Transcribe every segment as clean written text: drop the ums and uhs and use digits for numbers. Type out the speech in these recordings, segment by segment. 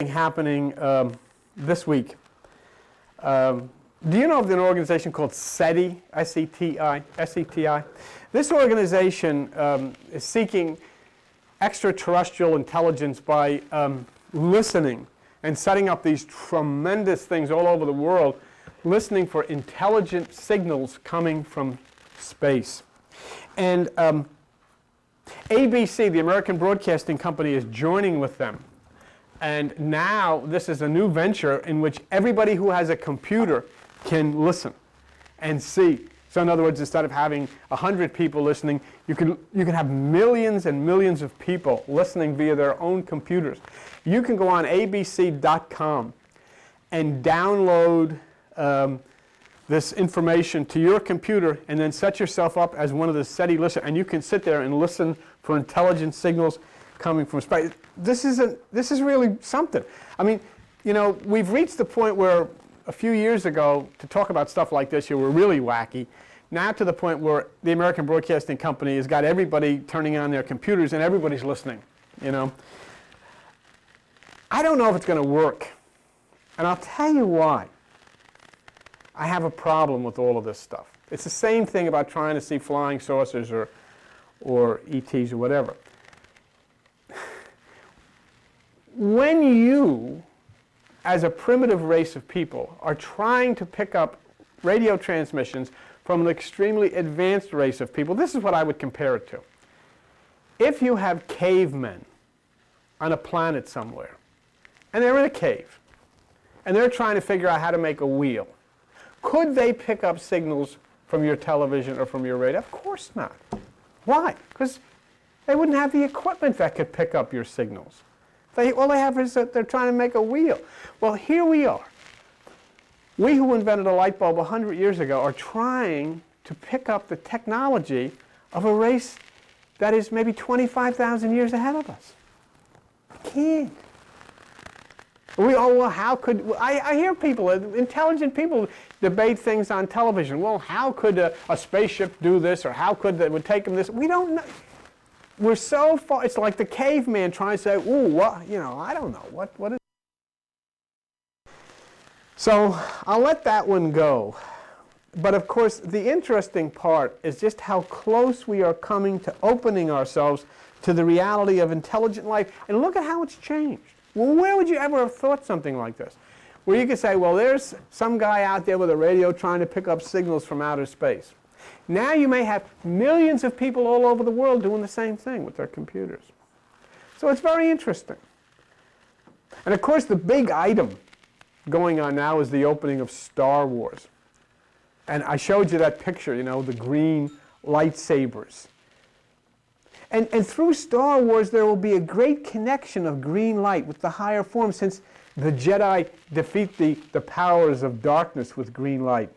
happening this week. Do you know of an organization called SETI, S-E-T-I? This organization is seeking extraterrestrial intelligence by listening and setting up these tremendous things all over the world, listening for intelligent signals coming from space. And ABC, the American Broadcasting Company, is joining with them. And now this is a new venture in which everybody who has a computer can listen and see. So in other words, instead of having 100 people listening, you can have millions and millions of people listening via their own computers. You can go on abc.com and download this information to your computer and then set yourself up as one of the SETI listeners, and you can sit there and listen for intelligent signals coming from space. This is really something. I mean, you know, we've reached the point where a few years ago, to talk about stuff like this, you were really wacky. Now to the point where the American Broadcasting Company has got everybody turning on their computers and everybody's listening, you know. I don't know if it's going to work, and I'll tell you why. I have a problem with all of this stuff. It's the same thing about trying to see flying saucers or ETs or whatever. When you, as a primitive race of people, are trying to pick up radio transmissions from an extremely advanced race of people, this is what I would compare it to. If you have cavemen on a planet somewhere, and they're in a cave, and they're trying to figure out how to make a wheel, could they pick up signals from your television or from your radio? Of course not. Why? Because they wouldn't have the equipment that could pick up your signals. All they have is that they're trying to make a wheel. Well, here we are. We who invented a light bulb 100 years ago are trying to pick up the technology of a race that is maybe 25,000 years ahead of us. We can't. Well, how could, I hear people, intelligent people, debate things on television. Well, how could a spaceship do this, or how could it would take them this? We don't know. We're so far, it's like the caveman trying to say, ooh, what, you know, I don't know, what is. So I'll let that one go. But of course, the interesting part is just how close we are coming to opening ourselves to the reality of intelligent life. And look at how it's changed. Well, where would you ever have thought something like this? Where you could say, well, there's some guy out there with a radio trying to pick up signals from outer space. Now you may have millions of people all over the world doing the same thing with their computers. So it's very interesting. And of course, the big item going on now is the opening of Star Wars. And I showed you that picture, you know, the green lightsabers. And through Star Wars, there will be a great connection of green light with the higher forms, since the Jedi defeat the powers of darkness with green light.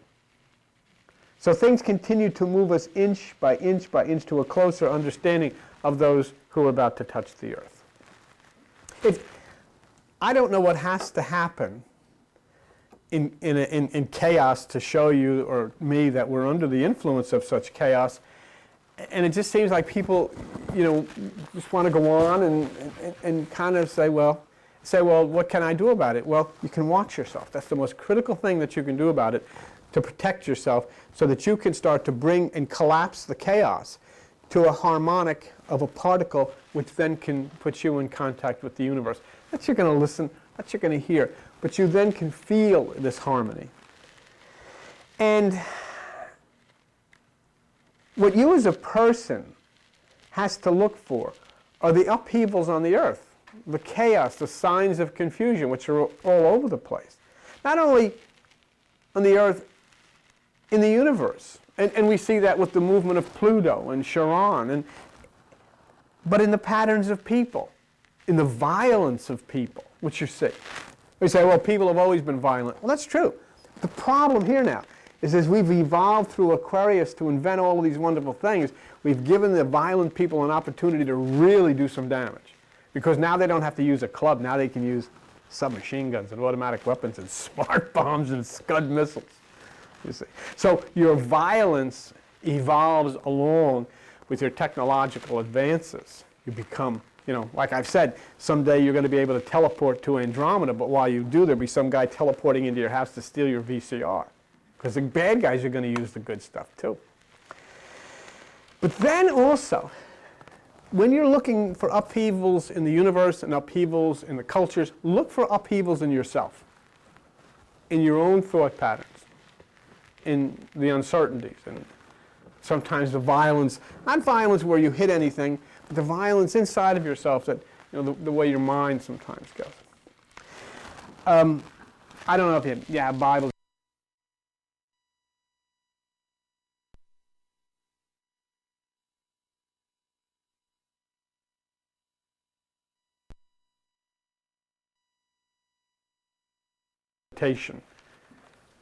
So things continue to move us inch by inch by inch to a closer understanding of those who are about to touch the earth. I don't know what has to happen in chaos to show you or me that we're under the influence of such chaos. And it just seems like people, you know, just want to go on and kind of say, well, what can I do about it? Well, you can watch yourself. That's the most critical thing that you can do about it, to protect yourself so that you can start to bring and collapse the chaos to a harmonic of a particle, which then can put you in contact with the universe. That you're going to listen, that you're going to hear, but you then can feel this harmony. And what you as a person has to look for are the upheavals on the earth, the chaos, the signs of confusion, which are all over the place. Not only on the earth, in the universe. And we see that with the movement of Pluto and Charon, but in the patterns of people, in the violence of people, which you see. We say, well, people have always been violent. Well, that's true. The problem here now is as we've evolved through Aquarius to invent all of these wonderful things, we've given the violent people an opportunity to really do some damage. Because now they don't have to use a club. Now they can use submachine guns and automatic weapons and smart bombs and Scud missiles. You see. So your violence evolves along with your technological advances. You become you know, like I've said, someday you're going to be able to teleport to Andromeda, but while you do, there'll be some guy teleporting into your house to steal your VCR. Because the bad guys are going to use the good stuff too. But then also, when you're looking for upheavals in the universe and upheavals in the cultures, look for upheavals in yourself, in your own thought patterns, in the uncertainties, and sometimes the violence, not violence where you hit anything, but the violence inside of yourself that, you know, the way your mind sometimes goes. I don't know if you have Bibles.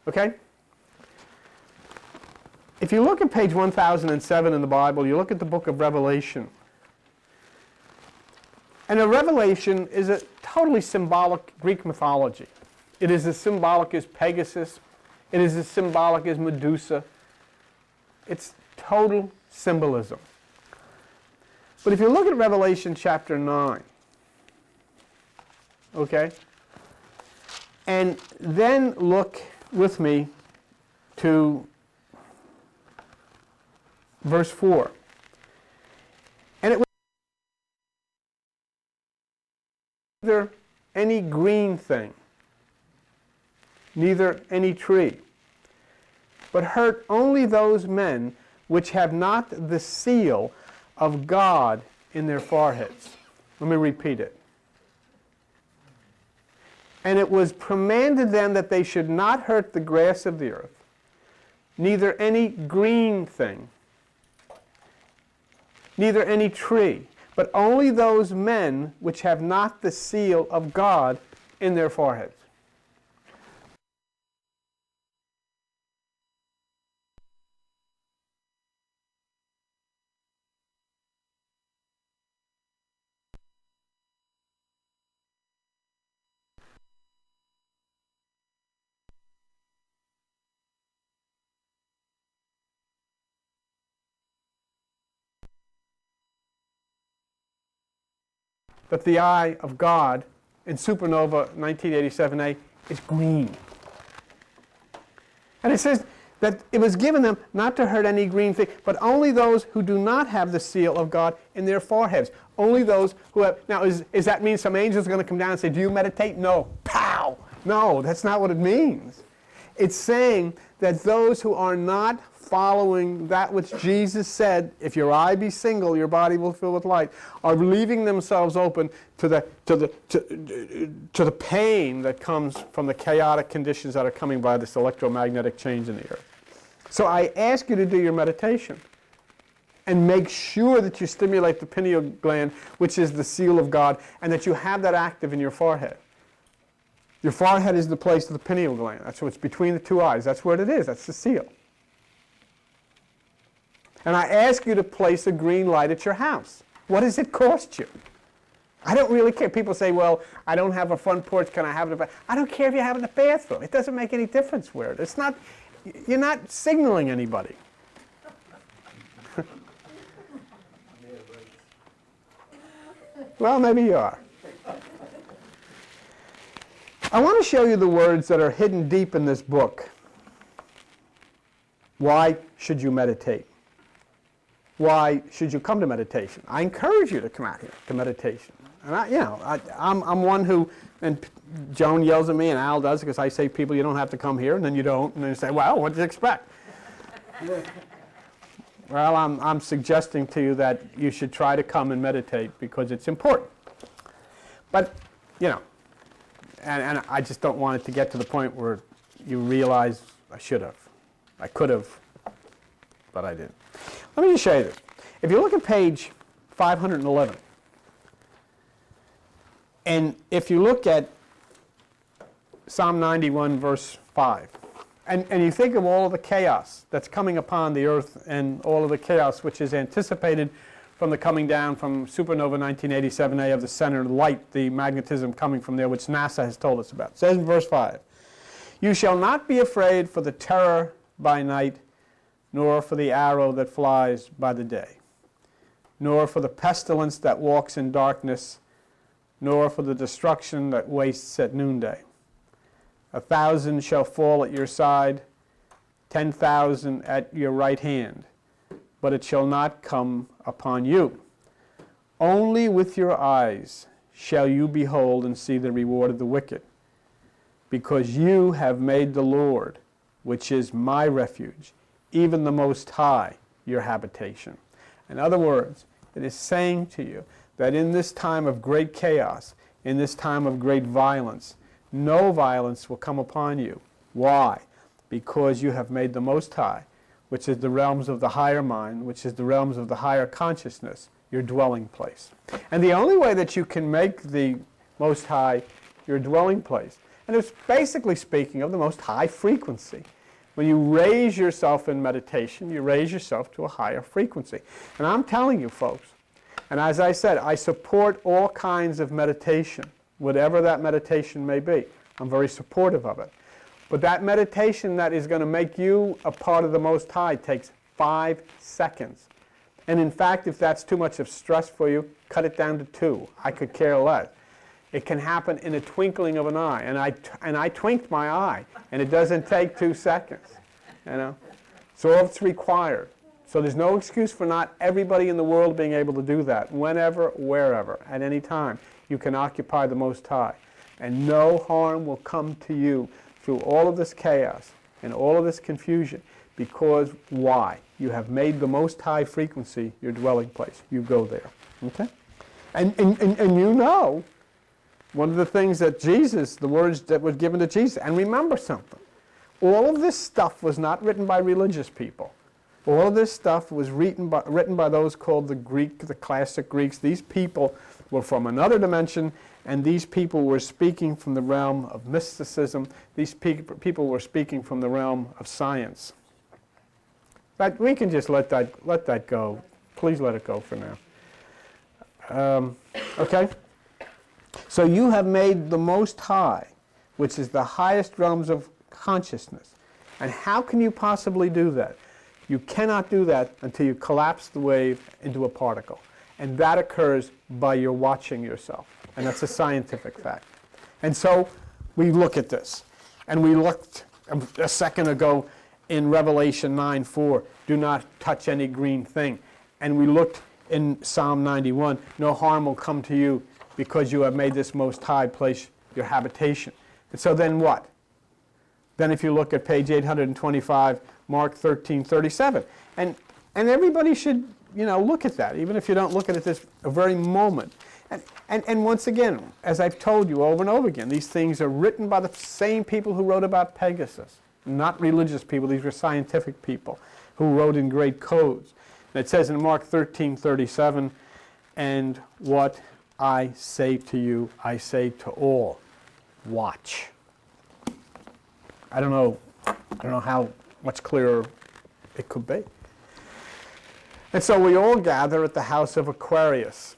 Okay? If you look at page 1007 in the Bible, you look at the book of Revelation. And a revelation is a totally symbolic Greek mythology. It is as symbolic as Pegasus. It is as symbolic as Medusa. It's total symbolism. But if you look at Revelation chapter 9, okay, and then look with me to verse 4. And it was neither any green thing, neither any tree, but hurt only those men which have not the seal of God in their foreheads. Let me repeat it. And it was commanded them that they should not hurt the grass of the earth, neither any green thing, neither any tree, but only those men which have not the seal of God in their foreheads. That the eye of God in supernova 1987A is green. And it says that it was given them not to hurt any green thing, but only those who do not have the seal of God in their foreheads. Only those who have. Now, is that mean some angels are going to come down and say, do you meditate? No. Pow! No, that's not what it means. It's saying that those who are not following that which Jesus said, if your eye be single, your body will fill with light, are leaving themselves open to the pain that comes from the chaotic conditions that are coming by this electromagnetic change in the earth. So I ask you to do your meditation and make sure that you stimulate the pineal gland, which is the seal of God, and that you have that active in your forehead. Your forehead is the place of the pineal gland. That's what's between the two eyes. That's where it is. That's the seal. And I ask you to place a green light at your house. What does it cost you? I don't really care. People say, well, I don't have a front porch. Can I have it? I don't care if you have it in the bathroom. It doesn't make any difference where it is. It's not, you're not signaling anybody. Well, maybe you are. I want to show you the words that are hidden deep in this book. Why should you meditate? Why should you come to meditation? I encourage you to come out here to meditation. And I'm one who, and Joan yells at me and Al does because I say, people, you don't have to come here, and then you don't, and then you say, well, what did you expect? Well, I'm suggesting to you that you should try to come and meditate because it's important. But, you know, and I just don't want it to get to the point where you realize I should have. I could have, but I didn't. Let me just show you this. If you look at page 511, and if you look at Psalm 91, verse 5, and you think of all of the chaos that's coming upon the earth and all of the chaos which is anticipated from the coming down from supernova 1987A of the center light, the magnetism coming from there, which NASA has told us about. It says in verse 5, "You shall not be afraid for the terror by night, nor for the arrow that flies by the day." nor for the pestilence that walks in darkness, nor for the destruction that wastes at noonday. 1,000 shall fall at your side, 10,000 at your right hand, but it shall not come upon you. Only with your eyes shall you behold and see the reward of the wicked, because you have made the Lord, which is my refuge, even the Most High, your habitation. In other words, it is saying to you that in this time of great chaos, in this time of great violence, no violence will come upon you. Why? Because you have made the Most High, which is the realms of the higher mind, which is the realms of the higher consciousness, your dwelling place. And the only way that you can make the Most High your dwelling place, and it's basically speaking of the most high frequency. When you raise yourself in meditation, you raise yourself to a higher frequency. And I'm telling you, folks, and as I said, I support all kinds of meditation, whatever that meditation may be. I'm very supportive of it. But that meditation that is going to make you a part of the Most High takes 5 seconds. And in fact, if that's too much of stress for you, cut it down to 2. I could care less. It can happen in a twinkling of an eye. And I twinked my eye, and it doesn't take 2 seconds. You know? So it's required. So there's no excuse for not everybody in the world being able to do that. Whenever, wherever, at any time, you can occupy the Most High. And no harm will come to you through all of this chaos and all of this confusion. Because why? You have made the Most High frequency your dwelling place. You go there. Okay? And you know, one of the things that Jesus, the words that were given to Jesus, and remember something, all of this stuff was not written by religious people. All of this stuff was written by those called the classic Greeks. These people were from another dimension, and these people were speaking from the realm of mysticism. These people were speaking from the realm of science. But we can just let that go. Please let it go for now. Okay? So you have made the Most High, which is the highest realms of consciousness. And how can you possibly do that? You cannot do that until you collapse the wave into a particle. And that occurs by your watching yourself. And that's a scientific fact. And so we look at this. And we looked a second ago in Revelation 9:4, do not touch any green thing. And we looked in Psalm 91, no harm will come to you because you have made this Most High place your habitation. And so then what? Then if you look at page 825, Mark 13:37. And everybody should, look at that, even if you don't look at it this very moment. And once again, as I've told you over and over again, these things are written by the same people who wrote about Pegasus. Not religious people, these were scientific people who wrote in great codes. And it says in Mark 13:37, and what I say to you, I say to all, watch. I don't know how much clearer it could be. And so we all gather at the house of Aquarius.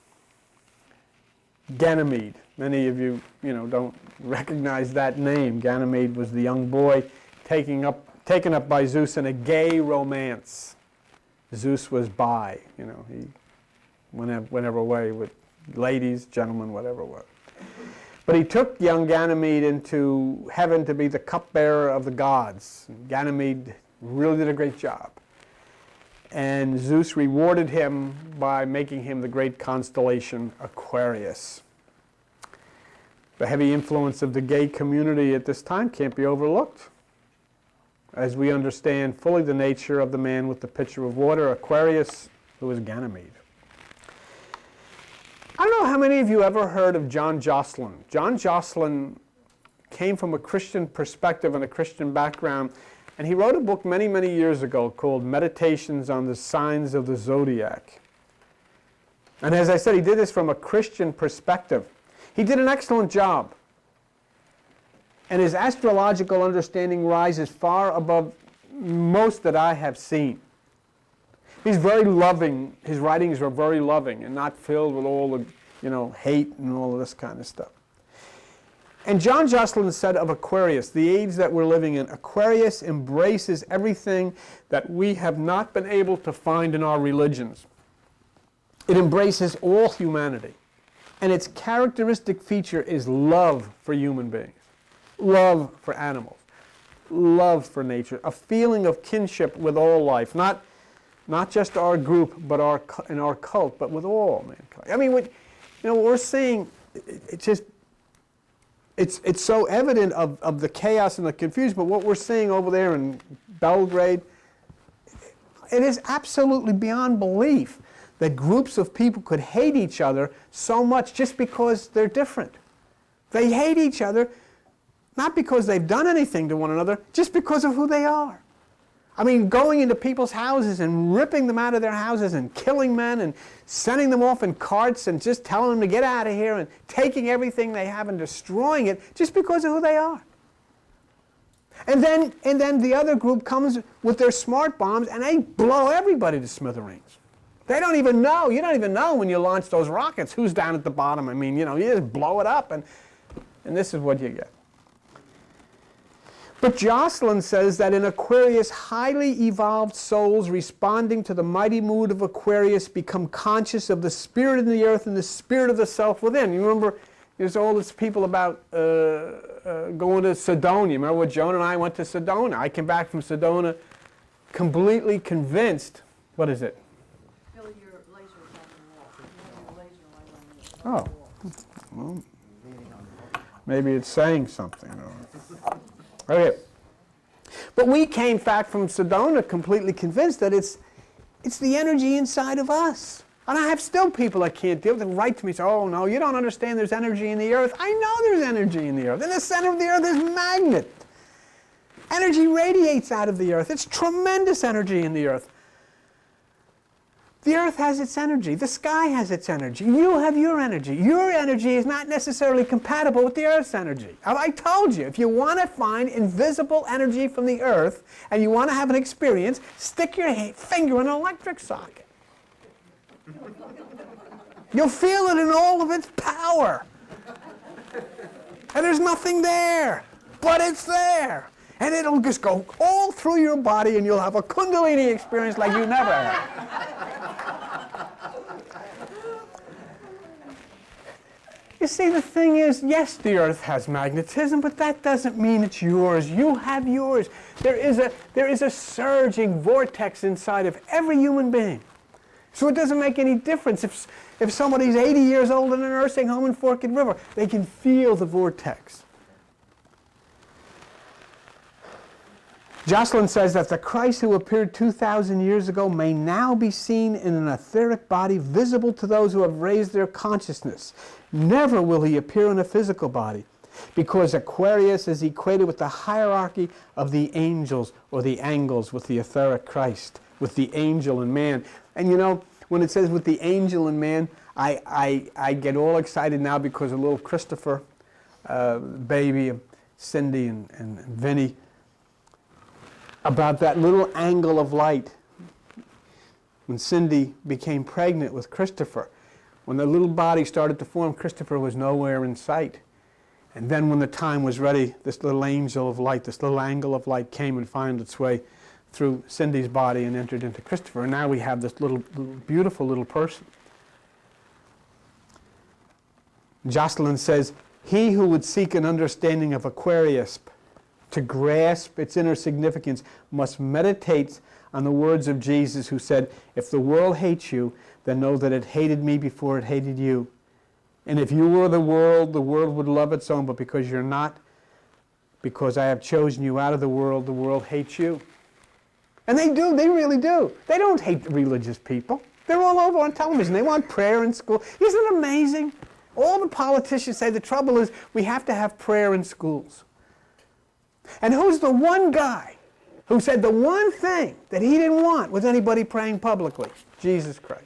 Ganymede. Many of you, don't recognize that name. Ganymede was the young boy taken up by Zeus in a gay romance. Zeus was bi, he went away with ladies, gentlemen, whatever it was. But he took young Ganymede into heaven to be the cupbearer of the gods. And Ganymede really did a great job. And Zeus rewarded him by making him the great constellation Aquarius. The heavy influence of the gay community at this time can't be overlooked. As we understand fully the nature of the man with the pitcher of water, Aquarius, who was Ganymede. I don't know how many of you ever heard of John Jocelyn. John Jocelyn came from a Christian perspective and a Christian background, and he wrote a book many, many years ago called Meditations on the Signs of the Zodiac. And as I said, he did this from a Christian perspective. He did an excellent job. And his astrological understanding rises far above most that I have seen. He's very loving. His writings are very loving and not filled with all the, hate and all of this kind of stuff. And John Jocelyn said of Aquarius, the age that we're living in, Aquarius embraces everything that we have not been able to find in our religions. It embraces all humanity. And its characteristic feature is love for human beings, love for animals, love for nature, a feeling of kinship with all life, not just our group, but in our cult, but with all mankind. I mean, what we're seeing, it's so evident of the chaos and the confusion, but what we're seeing over there in Belgrade, it is absolutely beyond belief that groups of people could hate each other so much just because they're different. They hate each other not because they've done anything to one another, just because of who they are. I mean, going into people's houses and ripping them out of their houses and killing men and sending them off in carts and just telling them to get out of here and taking everything they have and destroying it just because of who they are. And then the other group comes with their smart bombs and they blow everybody to smithereens. They don't even know. You don't even know when you launch those rockets who's down at the bottom. I mean, you just blow it up and this is what you get. But Jocelyn says that in Aquarius, highly evolved souls responding to the mighty mood of Aquarius become conscious of the spirit in the earth and the spirit of the self within. You remember, there's all this people about going to Sedona. You remember when Joan and I went to Sedona? I came back from Sedona completely convinced. What is it? Bill, your laser is on the wall. You have your laser light on the wall. Well, maybe it's saying something. Okay. But we came back from Sedona completely convinced that it's the energy inside of us. And I have still people that can't deal with it, write to me and say, oh no, you don't understand there's energy in the earth. I know there's energy in the earth. In the center of the earth is a magnet. Energy radiates out of the earth. It's tremendous energy in the earth. The earth has its energy. The sky has its energy. You have your energy. Your energy is not necessarily compatible with the earth's energy. I told you, if you want to find invisible energy from the earth and you want to have an experience, stick your finger in an electric socket. You'll feel it in all of its power. And there's nothing there, but it's there. And it'll just go all through your body and you'll have a Kundalini experience like you never had. You see, the thing is, yes, the earth has magnetism, but that doesn't mean it's yours. You have yours. There is a surging vortex inside of every human being. So it doesn't make any difference if somebody's 80 years old in a nursing home in Forked River. They can feel the vortex. Jocelyn says that the Christ who appeared 2,000 years ago may now be seen in an etheric body visible to those who have raised their consciousness. Never will he appear in a physical body, because Aquarius is equated with the hierarchy of the angels or the angles with the etheric Christ, with the angel and man. And you know, when it says with the angel and man, I get all excited now because of little Christopher, baby, Cindy and Vinny, about that little angle of light. When Cindy became pregnant with Christopher, when the little body started to form, Christopher was nowhere in sight. And then when the time was ready, this little angel of light, this little angle of light came and found its way through Cindy's body and entered into Christopher. And now we have this little beautiful little person. Jocelyn says, he who would seek an understanding of Aquarius to grasp its inner significance must meditate on the words of Jesus, who said, if the world hates you, then know that it hated me before it hated you. And if you were the world would love its own, but because you're not, because I have chosen you out of the world hates you. And they do, they really do. They don't hate religious people. They're all over on television. They want prayer in school. Isn't it amazing? All the politicians say the trouble is we have to have prayer in schools. And who's the one guy who said the one thing that he didn't want was anybody praying publicly? Jesus Christ.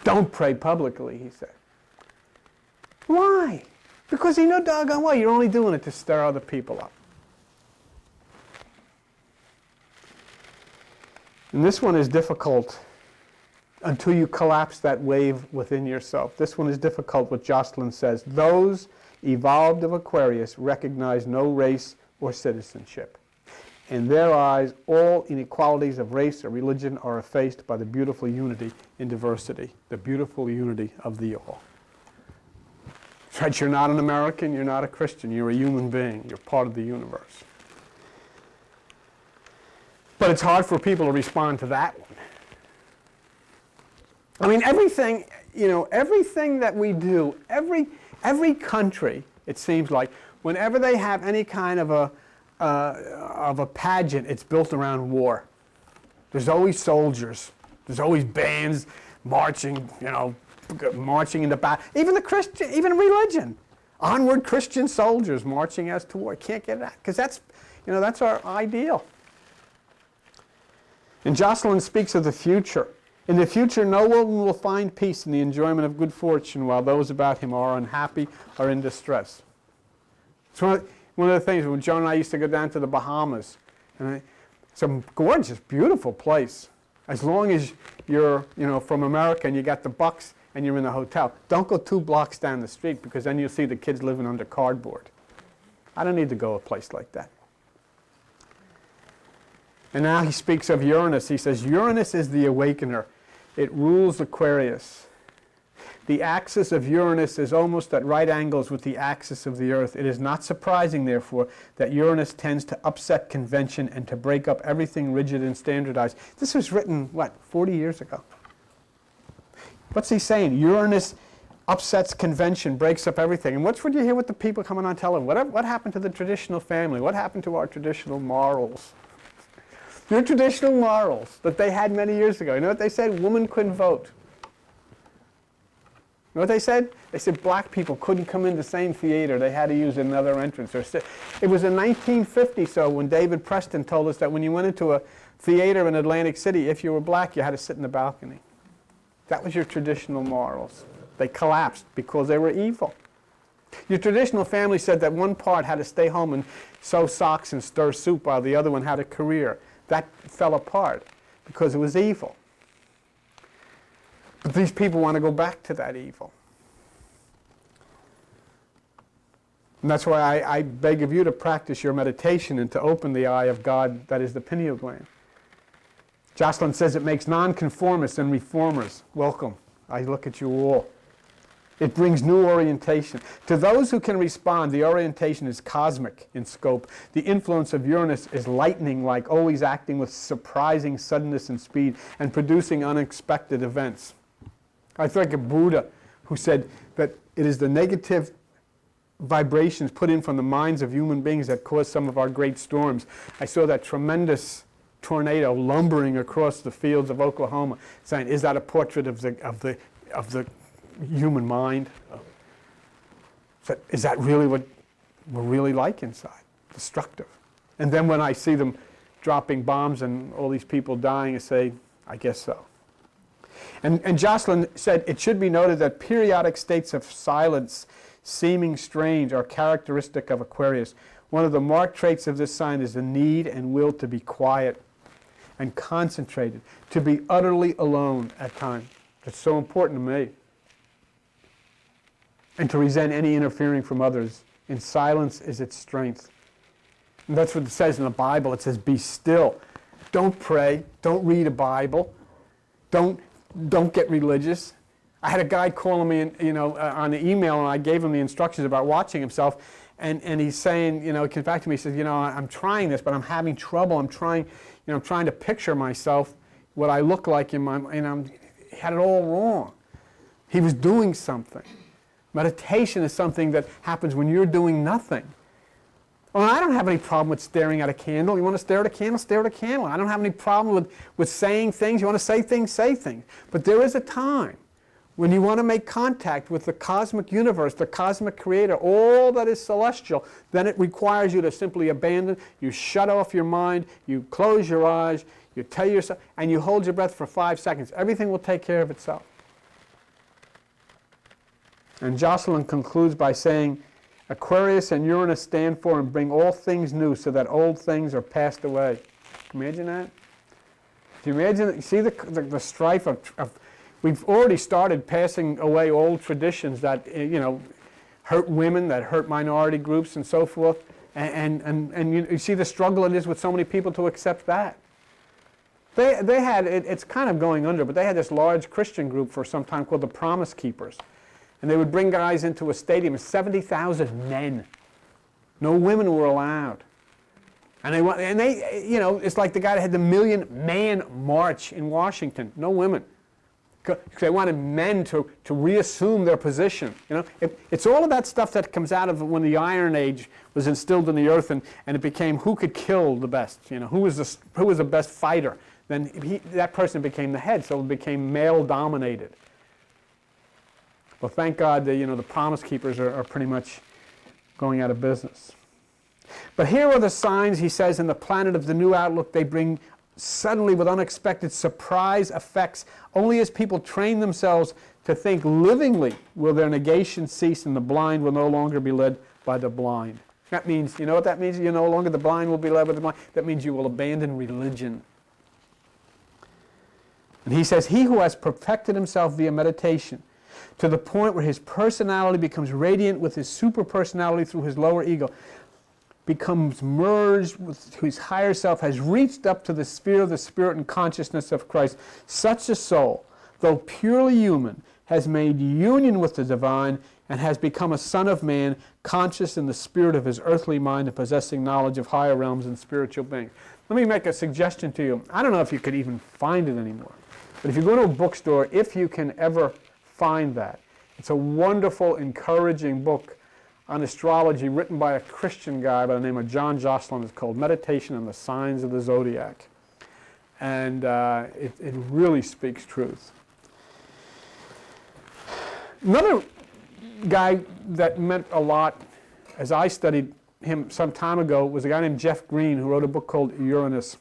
Don't pray publicly, he said. Why? Because he knew doggone well you're only doing it to stir other people up. And this one is difficult until you collapse that wave within yourself. This one is difficult, what Jocelyn says. Those evolved of Aquarius recognize no race or citizenship. In their eyes, all inequalities of race or religion are effaced by the beautiful unity in diversity, the beautiful unity of the all. That's right, you're not an American, you're not a Christian, you're a human being, you're part of the universe. But it's hard for people to respond to that one. I mean, everything, everything that we do, every country, it seems like, whenever they have any kind of a pageant, it's built around war. There's always soldiers. There's always bands marching, marching into battle. Even religion. Onward Christian soldiers marching as to war. Can't get it out, because that's our ideal. And Jocelyn speaks of the future. In the future, no one will find peace in the enjoyment of good fortune while those about him are unhappy or in distress. It's one of the things when Joan and I used to go down to the Bahamas. And it's a gorgeous, beautiful place. As long as you're from America and you got the bucks and you're in the hotel. Don't go 2 blocks down the street, because then you'll see the kids living under cardboard. I don't need to go a place like that. And now he speaks of Uranus. He says, Uranus is the awakener. It rules Aquarius. The axis of Uranus is almost at right angles with the axis of the Earth. It is not surprising, therefore, that Uranus tends to upset convention and to break up everything rigid and standardized. This was written, 40 years ago? What's he saying? Uranus upsets convention, breaks up everything. And what you hear with the people coming on television? What happened to the traditional family? What happened to our traditional morals? Your traditional morals that they had many years ago. You know what they said? Women couldn't vote. You know what they said? They said black people couldn't come in the same theater. They had to use another entrance. It was in 1950 so when David Preston told us that when you went into a theater in Atlantic City, if you were black, you had to sit in the balcony. That was your traditional morals. They collapsed because they were evil. Your traditional family said that one part had to stay home and sew socks and stir soup while the other one had a career. That fell apart because it was evil. But these people want to go back to that evil. And that's why I beg of you to practice your meditation and to open the eye of God, that is the pineal gland. Jocelyn says it makes nonconformists and reformers welcome. I look at you all. It brings new orientation. To those who can respond, the orientation is cosmic in scope. The influence of Uranus is lightning-like, always acting with surprising suddenness and speed and producing unexpected events. I think of Buddha, who said that it is the negative vibrations put in from the minds of human beings that cause some of our great storms. I saw that tremendous tornado lumbering across the fields of Oklahoma, saying, is that a portrait of the human mind? Is that really what we're really like inside? Destructive. And then when I see them dropping bombs and all these people dying, I say, I guess so. And Jocelyn said, it should be noted that periodic states of silence, seeming strange, are characteristic of Aquarius. One of the marked traits of this sign is the need and will to be quiet and concentrated, to be utterly alone at times. That's so important to me. And to resent any interfering from others. In silence is its strength. And that's what it says in the Bible. It says, be still. Don't pray. Don't read a Bible. Don't get religious. I had a guy calling me, on the email, and I gave him the instructions about watching himself. And he's saying, he came back to me, he says, I'm trying this, but I'm having trouble. I'm trying to picture myself, what I look like in my, he had it all wrong. He was doing something. Meditation is something that happens when you're doing nothing. Well, I don't have any problem with staring at a candle. You want to stare at a candle? Stare at a candle. I don't have any problem with saying things. You want to say things? Say things. But there is a time when you want to make contact with the cosmic universe, the cosmic creator, all that is celestial. Then it requires you to simply abandon. You shut off your mind. You close your eyes. You tell yourself, and you hold your breath for 5 seconds. Everything will take care of itself. And Jocelyn concludes by saying, Aquarius and Uranus stand for and bring all things new so that old things are passed away. Imagine that? Do you imagine, you see the strife of we've already started passing away old traditions that, hurt women, that hurt minority groups and so forth. And you see the struggle it is with so many people to accept that. They had, it's kind of going under, but they had this large Christian group for some time called the Promise Keepers. And they would bring guys into a stadium, 70,000 men. No women were allowed. And they, you know, it's like the guy that had the million-man march in Washington. No women. Because they wanted men to reassume their position. You know, it's all of that stuff that comes out of when the Iron Age was instilled in the earth, and it became who could kill the best. You know, who was the best fighter. Then that person became the head, so it became male-dominated. Well, thank God that, you know, the Promise Keepers are pretty much going out of business. But here are the signs, he says, in the planet of the new outlook. They bring suddenly with unexpected surprise effects. Only as people train themselves to think livingly will their negation cease, and the blind will no longer be led by the blind. That means, you know what that means? You no longer the blind will be led by the blind. That means you will abandon religion. And he says, he who has perfected himself via meditation to the point where his personality becomes radiant with his super-personality through his lower ego, becomes merged with his higher self, has reached up to the sphere of the spirit and consciousness of Christ. Such a soul, though purely human, has made union with the divine and has become a son of man, conscious in the spirit of his earthly mind and possessing knowledge of higher realms and spiritual beings. Let me make a suggestion to you. I don't know if you could even find it anymore, but if you go to a bookstore, if you can ever find that, it's a wonderful, encouraging book on astrology written by a Christian guy by the name of John Jocelyn. It's called Meditation on the Signs of the Zodiac. And it really speaks truth. Another guy that meant a lot, as I studied him some time ago, was a guy named Jeff Green, who wrote a book called Uranus.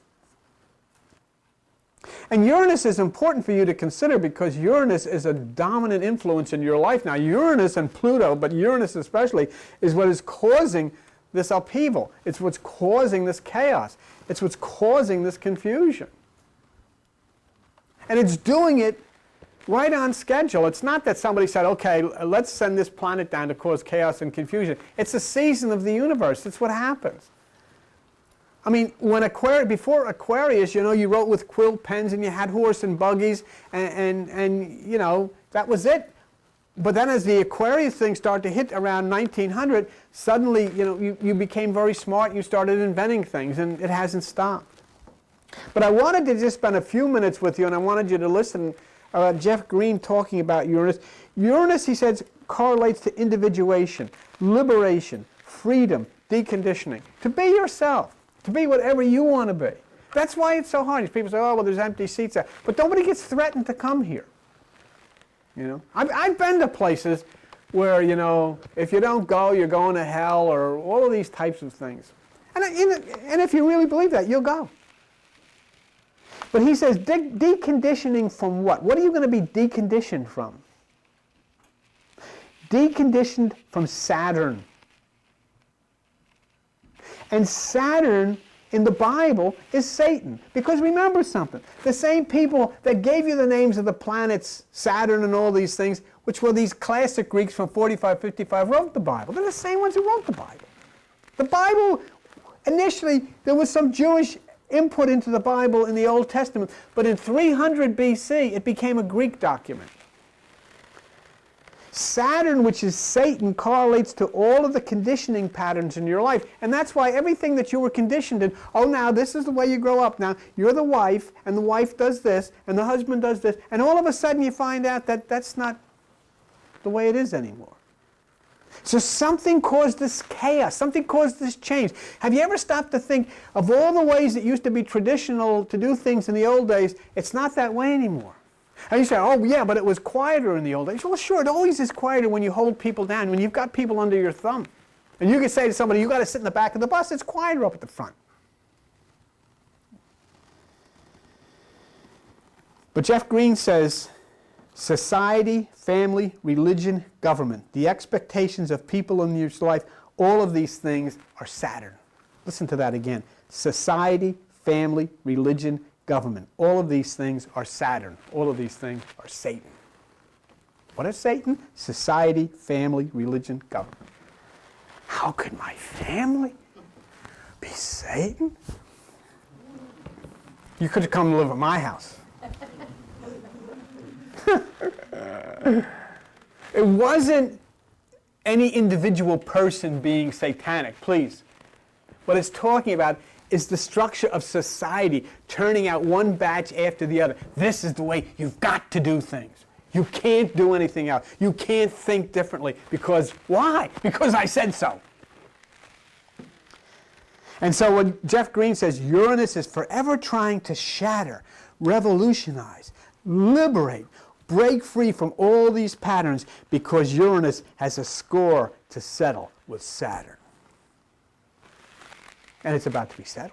And Uranus is important for you to consider because Uranus is a dominant influence in your life. Now, Uranus and Pluto, but Uranus especially, is what is causing this upheaval. It's what's causing this chaos. It's what's causing this confusion. And it's doing it right on schedule. It's not that somebody said, okay, let's send this planet down to cause chaos and confusion. It's the season of the universe. It's what happens. I mean, when before Aquarius, you know, you wrote with quill pens and you had horse and buggies and you know, that was it. But then as the Aquarius thing started to hit around 1900, suddenly, you know, you became very smart and you started inventing things, and it hasn't stopped. But I wanted to just spend a few minutes with you, and I wanted you to listen Jeff Green talking about Uranus. Uranus, he says, correlates to individuation, liberation, freedom, deconditioning, to be yourself. To be whatever you want to be. That's why it's so hard. People say, oh, well, there's empty seats there. But nobody gets threatened to come here. You know, I've been to places where, you know, if you don't go, you're going to hell, or all of these types of things. And if you really believe that, you'll go. But he says, deconditioning from what? What are you going to be deconditioned from? Deconditioned from Saturn. And Saturn in the Bible is Satan. Because remember something, the same people that gave you the names of the planets, Saturn and all these things, which were these classic Greeks from 45, 55, wrote the Bible. They're the same ones who wrote the Bible. The Bible, initially, there was some Jewish input into the Bible in the Old Testament, but in 300 BC, it became a Greek document. Saturn, which is Satan, correlates to all of the conditioning patterns in your life. And that's why everything that you were conditioned in, oh, now this is the way you grow up. Now, you're the wife, and the wife does this, and the husband does this. And all of a sudden you find out that that's not the way it is anymore. So something caused this chaos. Something caused this change. Have you ever stopped to think of all the ways that used to be traditional to do things in the old days? It's not that way anymore. And you say, oh, yeah, but it was quieter in the old days. Well, sure, it always is quieter when you hold people down, when you've got people under your thumb. And you can say to somebody, you've got to sit in the back of the bus. It's quieter up at the front. But Jeff Green says, society, family, religion, government, the expectations of people in your life, all of these things are Saturn. Listen to that again. Society, family, religion, government. All of these things are Saturn. All of these things are Satan. What is Satan? Society, family, religion, government. How could my family Satan? You could have come to live at my house. It wasn't any individual person being satanic, please. What it's talking about is the structure of society turning out one batch after the other. This is the way you've got to do things. You can't do anything else. You can't think differently. Because why? Because I said so. And so when Jeff Green says Uranus is forever trying to shatter, revolutionize, liberate, break free from all these patterns because Uranus has a score to settle with Saturn. And it's about to be settled.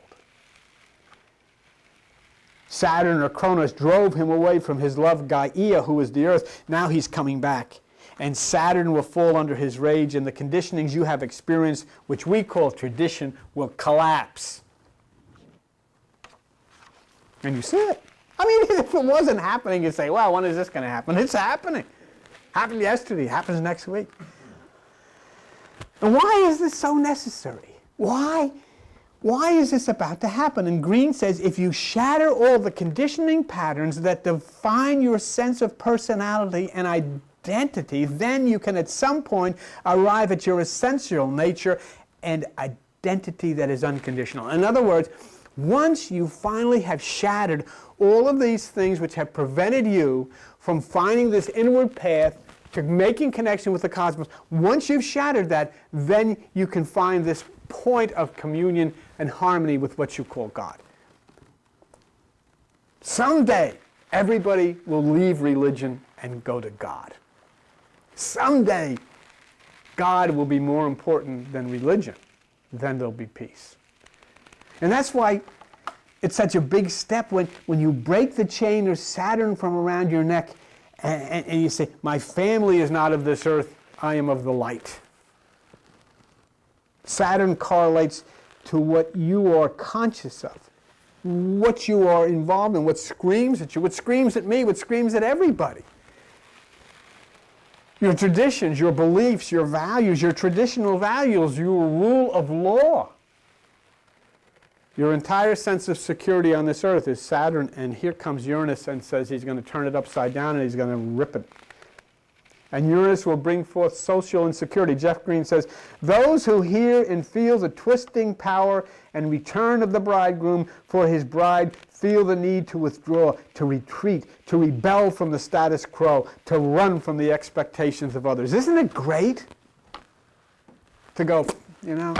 Saturn or Cronus drove him away from his love Gaia, who is the earth. Now he's coming back. And Saturn will fall under his rage, and the conditionings you have experienced, which we call tradition, will collapse. And you see it. I mean, if it wasn't happening, you'd say, well, when is this going to happen? It's happening. Happened yesterday. Happens next week. And why is this so necessary? Why is this about to happen? And Green says, if you shatter all the conditioning patterns that define your sense of personality and identity, then you can at some point arrive at your essential nature and identity that is unconditional. In other words, once you finally have shattered all of these things which have prevented you from finding this inward path to making connection with the cosmos, once you've shattered that, then you can find this point of communion and harmony with what you call God. Someday, everybody will leave religion and go to God. Someday, God will be more important than religion. Then there'll be peace. And that's why it's such a big step when you break the chain of Saturn from around your neck and you say, my family is not of this earth, I am of the light. Saturn correlates to what you are conscious of, what you are involved in, what screams at you, what screams at me, what screams at everybody. Your traditions, your beliefs, your values, your traditional values, your rule of law. Your entire sense of security on this earth is Saturn, and here comes Uranus and says he's going to turn it upside down and he's going to rip it. And Uranus will bring forth social insecurity. Jeff Green says, those who hear and feel the twisting power and return of the bridegroom for his bride feel the need to withdraw, to retreat, to rebel from the status quo, to run from the expectations of others. Isn't it great to go, you know?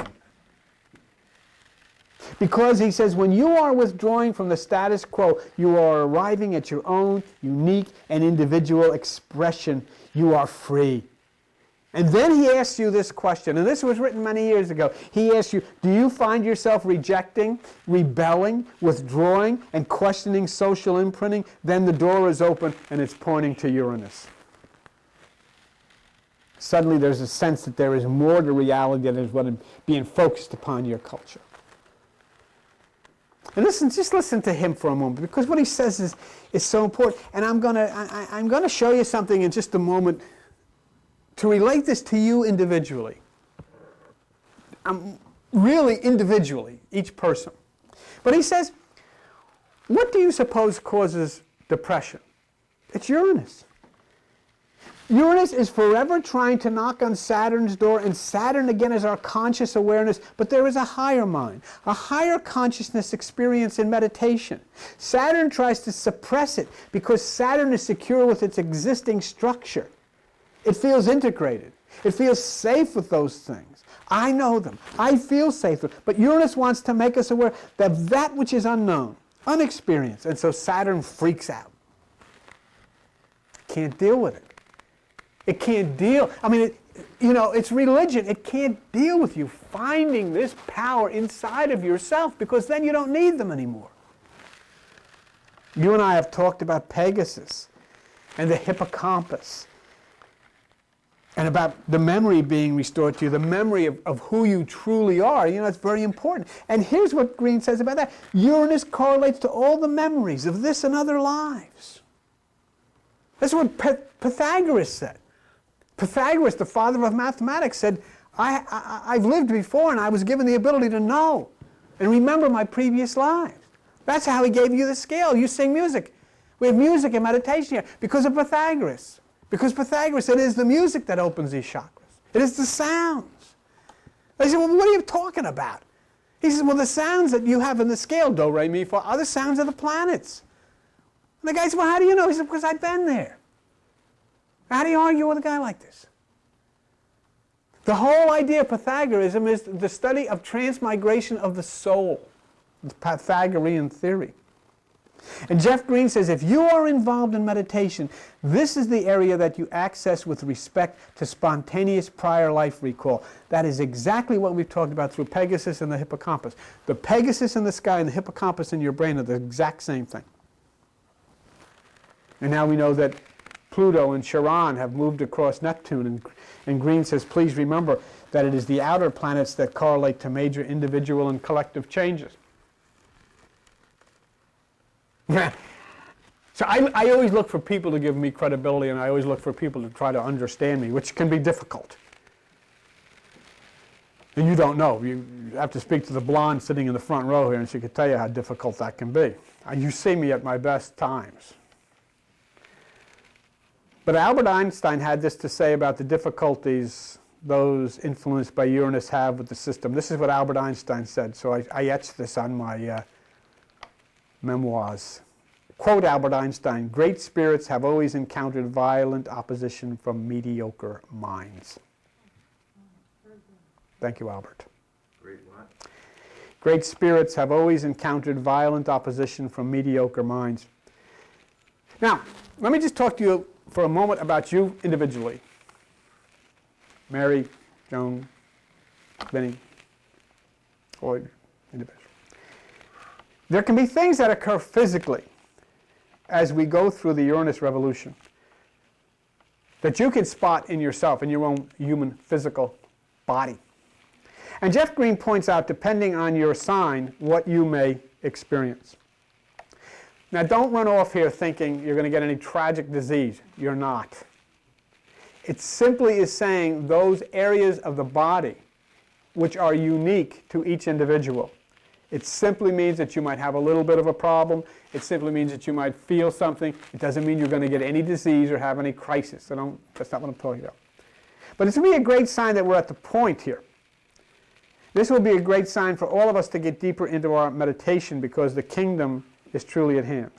Because he says, when you are withdrawing from the status quo, you are arriving at your own unique and individual expression. You are free. And then he asks you this question, and this was written many years ago. He asks you, do you find yourself rejecting, rebelling, withdrawing, and questioning social imprinting? Then the door is open and it's pointing to Uranus. Suddenly there's a sense that there is more to reality than is what is being focused upon your culture. And just listen to him for a moment, because what he says is so important. And I'm gonna show you something in just a moment to relate this to you individually. Really individually, each person. But he says, what do you suppose causes depression? It's Uranus. Uranus is forever trying to knock on Saturn's door, and Saturn again is our conscious awareness, but there is a higher mind, a higher consciousness experience in meditation. Saturn tries to suppress it because Saturn is secure with its existing structure. It feels integrated. It feels safe with those things. I know them. I feel safe. But Uranus wants to make us aware that that which is unknown, unexperienced, and so Saturn freaks out. Can't deal with it. It can't deal. I mean, it's religion. It can't deal with you finding this power inside of yourself, because then you don't need them anymore. You and I have talked about Pegasus and the hippocampus and about the memory being restored to you, the memory of who you truly are. It's very important. And here's what Green says about that. Uranus correlates to all the memories of this and other lives. That's what Pythagoras said. Pythagoras, the father of mathematics, said, I've lived before and I was given the ability to know. and remember my previous lives. That's how he gave you the scale. You sing music. We have music and meditation here because of Pythagoras. Because Pythagoras, it is the music that opens these chakras. It is the sounds. They say, well, what are you talking about? He says, well, the sounds that you have in the scale, do, re, mi, fa, are the sounds of the planets. And the guy said, well, how do you know? He said, because I've been there. How do you argue with a guy like this? The whole idea of Pythagoreanism is the study of transmigration of the soul, the Pythagorean theory. And Jeff Green says, if you are involved in meditation, this is the area that you access with respect to spontaneous prior life recall. That is exactly what we've talked about through Pegasus and the hippocampus. The Pegasus in the sky and the hippocampus in your brain are the exact same thing. And now we know that Pluto and Charon have moved across Neptune, and Green says, please remember that it is the outer planets that correlate to major individual and collective changes. So I always look for people to give me credibility, and I always look for people to try to understand me, which can be difficult. And you don't know. You have to speak to the blonde sitting in the front row here, and she could tell you how difficult that can be. You see me at my best times. But Albert Einstein had this to say about the difficulties those influenced by Uranus have with the system. This is what Albert Einstein said, so I etched this on my memoirs. Quote Albert Einstein, great spirits have always encountered violent opposition from mediocre minds. Thank you, Albert. Great what? Great spirits have always encountered violent opposition from mediocre minds. Now, let me just talk to you for a moment about you individually. Mary, Joan, Vinny, Lloyd, individual. There can be things that occur physically as we go through the Uranus revolution that you can spot in yourself, in your own human physical body. And Jeff Green points out, depending on your sign, what you may experience. Now, don't run off here thinking you're going to get any tragic disease. You're not. It simply is saying those areas of the body which are unique to each individual. It simply means that you might have a little bit of a problem. It simply means that you might feel something. It doesn't mean you're going to get any disease or have any crisis. So that's not what I'm talking about. But it's going to be a great sign that we're at the point here. This will be a great sign for all of us to get deeper into our meditation because the kingdom is truly at hand.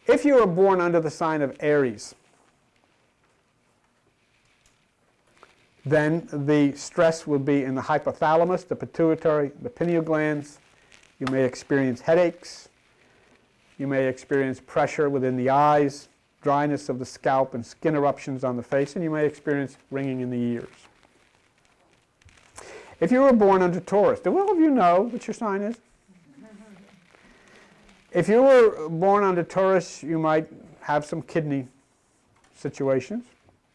If you were born under the sign of Aries, then the stress will be in the hypothalamus, the pituitary, the pineal glands. You may experience headaches. You may experience pressure within the eyes, dryness of the scalp, and skin eruptions on the face, and you may experience ringing in the ears. If you were born under Taurus, do all of you know what your sign is? If you were born under Taurus, you might have some kidney situations.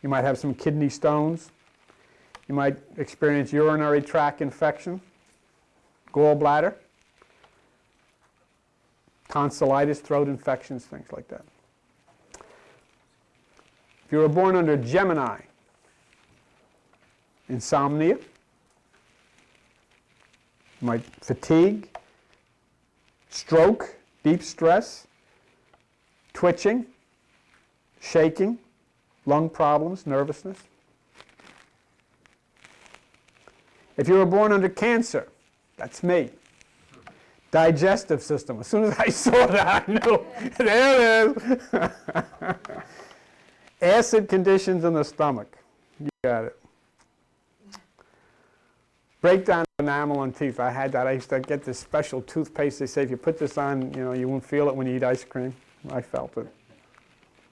You might have some kidney stones. You might experience urinary tract infection, gallbladder, tonsillitis, throat infections, things like that. If you were born under Gemini, insomnia, you might fatigue, stroke, deep stress, twitching, shaking, lung problems, nervousness. If you were born under Cancer, that's me. Digestive system. As soon as I saw that, I knew. There it is. Acid conditions in the stomach. You got it. Breakdown of enamel and teeth. I had that. I used to get this special toothpaste. They say if you put this on, you won't feel it when you eat ice cream. I felt it.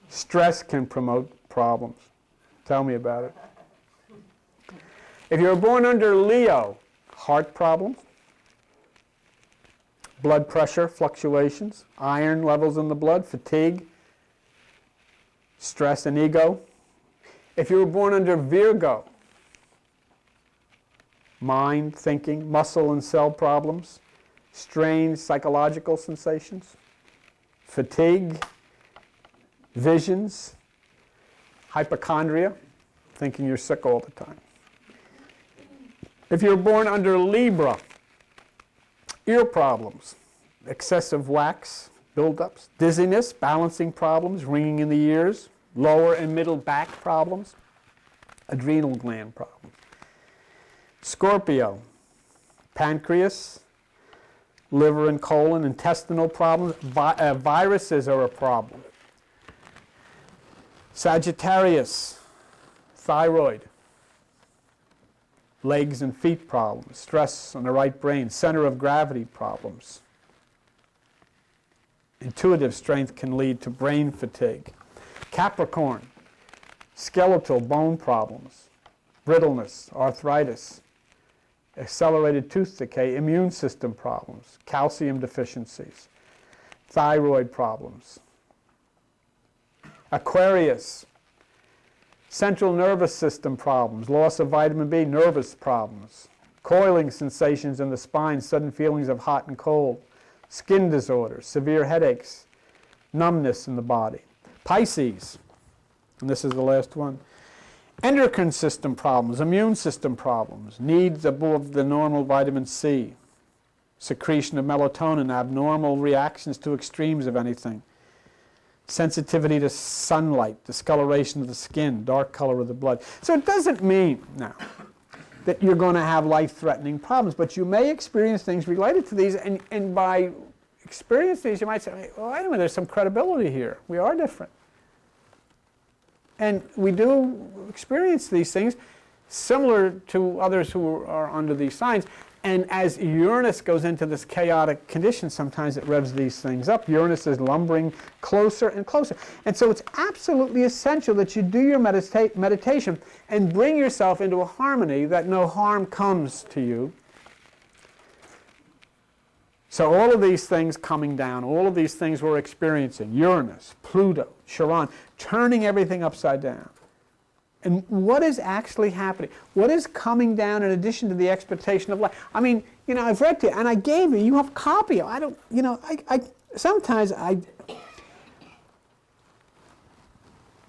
Stress can promote problems. Tell me about it. If you were born under Leo, heart problems, blood pressure fluctuations, iron levels in the blood, fatigue, stress and ego. If you were born under Virgo, mind, thinking, muscle and cell problems, strange psychological sensations, fatigue, visions, hypochondria, thinking you're sick all the time. If you're born under Libra, Ear problems, excessive wax buildups, dizziness, balancing problems, ringing in the ears, lower and middle back problems, adrenal gland problems. Scorpio, pancreas, liver and colon, intestinal problems, viruses are a problem. Sagittarius, thyroid, legs and feet problems, stress on the right brain, center of gravity problems. Intuitive strength can lead to brain fatigue. Capricorn, skeletal bone problems, brittleness, arthritis, accelerated tooth decay, immune system problems, calcium deficiencies, thyroid problems. Aquarius, central nervous system problems, loss of vitamin B, nervous problems, coiling sensations in the spine, sudden feelings of hot and cold, skin disorders, severe headaches, numbness in the body. Pisces, and this is the last one, endocrine system problems, immune system problems, needs above the normal vitamin C, secretion of melatonin, abnormal reactions to extremes of anything, sensitivity to sunlight, discoloration of the skin, dark color of the blood. So it doesn't mean now that you're going to have life-threatening problems, but you may experience things related to these, and by experiencing these, you might say, well, wait a minute, there's some credibility here. We are different. And we do experience these things similar to others who are under these signs. And as Uranus goes into this chaotic condition, sometimes it revs these things up. Uranus is lumbering closer and closer. And so it's absolutely essential that you do your meditation and bring yourself into a harmony that no harm comes to you. So all of these things coming down, all of these things we're experiencing, Uranus, Pluto, Chiron, turning everything upside down. And what is actually happening? What is coming down in addition to the expectation of life? I mean, you know, I've read to you, and I gave you have a copy. I don't, you know, sometimes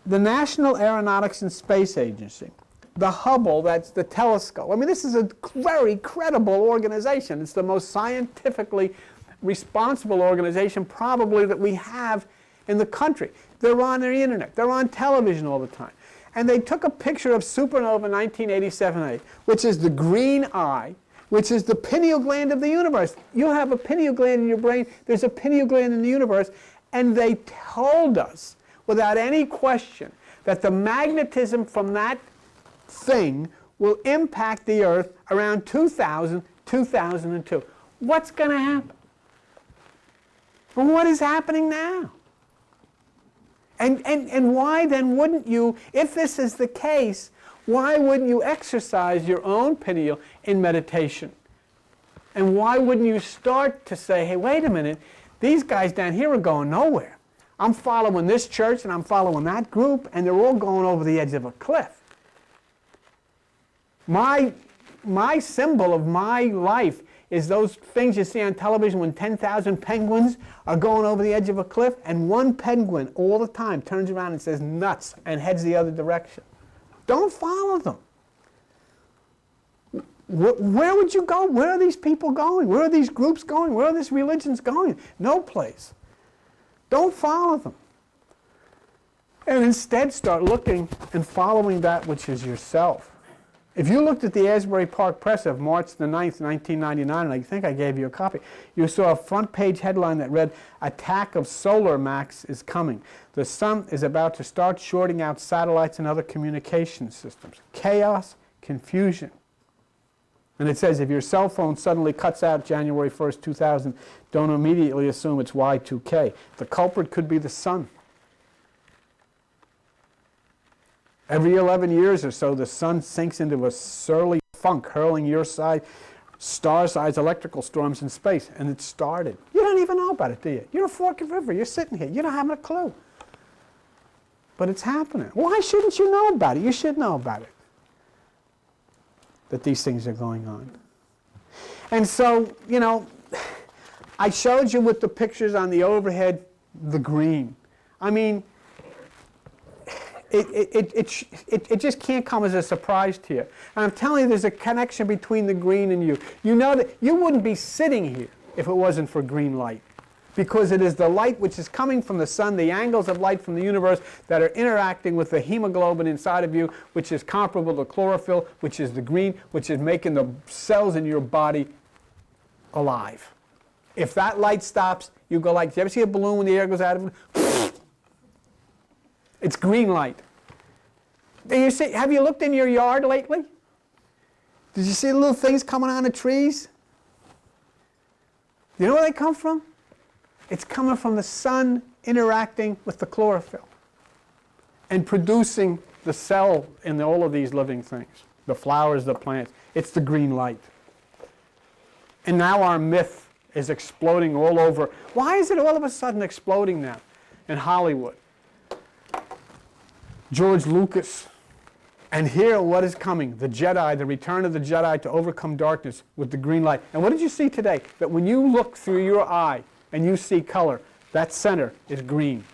the National Aeronautics and Space Agency, the Hubble, that's the telescope. I mean, this is a very credible organization. It's the most scientifically responsible organization probably that we have in the country. They're on the internet. They're on television all the time. And they took a picture of supernova 1987A, which is the green eye, which is the pineal gland of the universe. You have a pineal gland in your brain. There's a pineal gland in the universe. And they told us, without any question, that the magnetism from that thing will impact the Earth around 2000, 2002. What's going to happen? Well, what is happening now? And why then wouldn't you, if this is the case, why wouldn't you exercise your own pineal in meditation? And why wouldn't you start to say, hey, wait a minute, these guys down here are going nowhere. I'm following this church and I'm following that group, and they're all going over the edge of a cliff. My symbol of my life is those things you see on television when 10,000 penguins are going over the edge of a cliff, and one penguin all the time turns around and says nuts and heads the other direction. Don't follow them. Where would you go? Where are these people going? Where are these groups going? Where are these religions going? No place. Don't follow them. And instead start looking and following that which is yourself. If you looked at the Asbury Park Press of March the 9th, 1999, and I think I gave you a copy, you saw a front page headline that read, "Attack of Solar Max is coming. The sun is about to start shorting out satellites and other communication systems. Chaos, confusion." And it says, if your cell phone suddenly cuts out January 1st, 2000, don't immediately assume it's Y2K. The culprit could be the sun. Every 11 years or so, the sun sinks into a surly funk, hurling your star-sized electrical storms in space. And it started. You don't even know about it, do you? You're a forked river. You're sitting here. You don't have a clue. But it's happening. Why shouldn't you know about it? You should know about it, that these things are going on. And so, you know, I showed you with the pictures on the overhead, the green. I mean, it just can't come as a surprise to you. And I'm telling you, there's a connection between the green and you. You know that you wouldn't be sitting here if it wasn't for green light. Because it is the light which is coming from the sun, the angles of light from the universe that are interacting with the hemoglobin inside of you, which is comparable to chlorophyll, which is the green, which is making the cells in your body alive. If that light stops, you go like, do you ever see a balloon when the air goes out of it? It's green light. Do you see, have you looked in your yard lately? Did you see the little things coming on the trees? You know where they come from? It's coming from the sun interacting with the chlorophyll and producing the cell in all of these living things, the flowers, the plants. It's the green light. And now our myth is exploding all over. Why is it all of a sudden exploding now in Hollywood? George Lucas. And here what is coming? The Jedi, the return of the Jedi to overcome darkness with the green light. And what did you see today? That when you look through your eye and you see color, that center is green.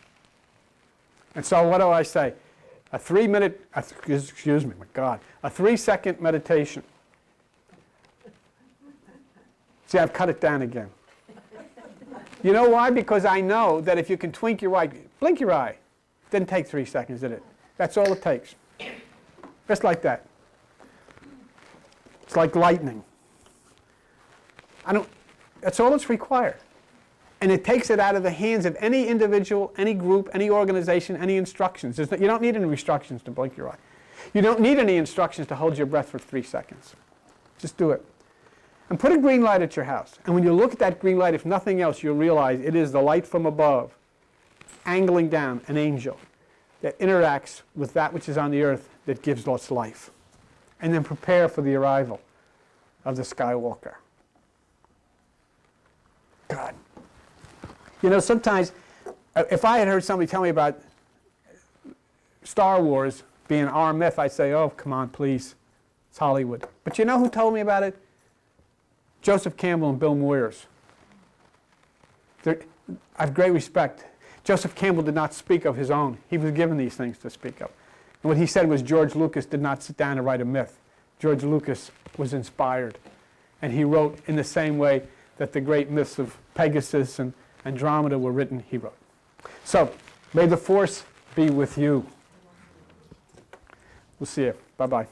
And so what do I say? A 3-minute, excuse me, my God, a 3-second meditation. See, I've cut it down again. You know why? Because I know that if you can blink your eye. Didn't take 3 seconds, did it? That's all it takes. Just like that. It's like lightning. That's all it's required. And it takes it out of the hands of any individual, any group, any organization, any instructions. You don't need any instructions to blink your eye. You don't need any instructions to hold your breath for 3 seconds. Just do it. And put a green light at your house. And when you look at that green light, if nothing else, you'll realize it is the light from above, angling down, an angel, that interacts with that which is on the earth that gives us life. And then prepare for the arrival of the Skywalker. God. You know, sometimes, if I had heard somebody tell me about Star Wars being our myth, I'd say, oh, come on, please. It's Hollywood. But you know who told me about it? Joseph Campbell and Bill Moyers. I have great respect. Joseph Campbell did not speak of his own. He was given these things to speak of. And what he said was George Lucas did not sit down and write a myth. George Lucas was inspired. And he wrote in the same way that the great myths of Pegasus and Andromeda were written, he wrote. So, may the force be with you. We'll see you. Bye-bye.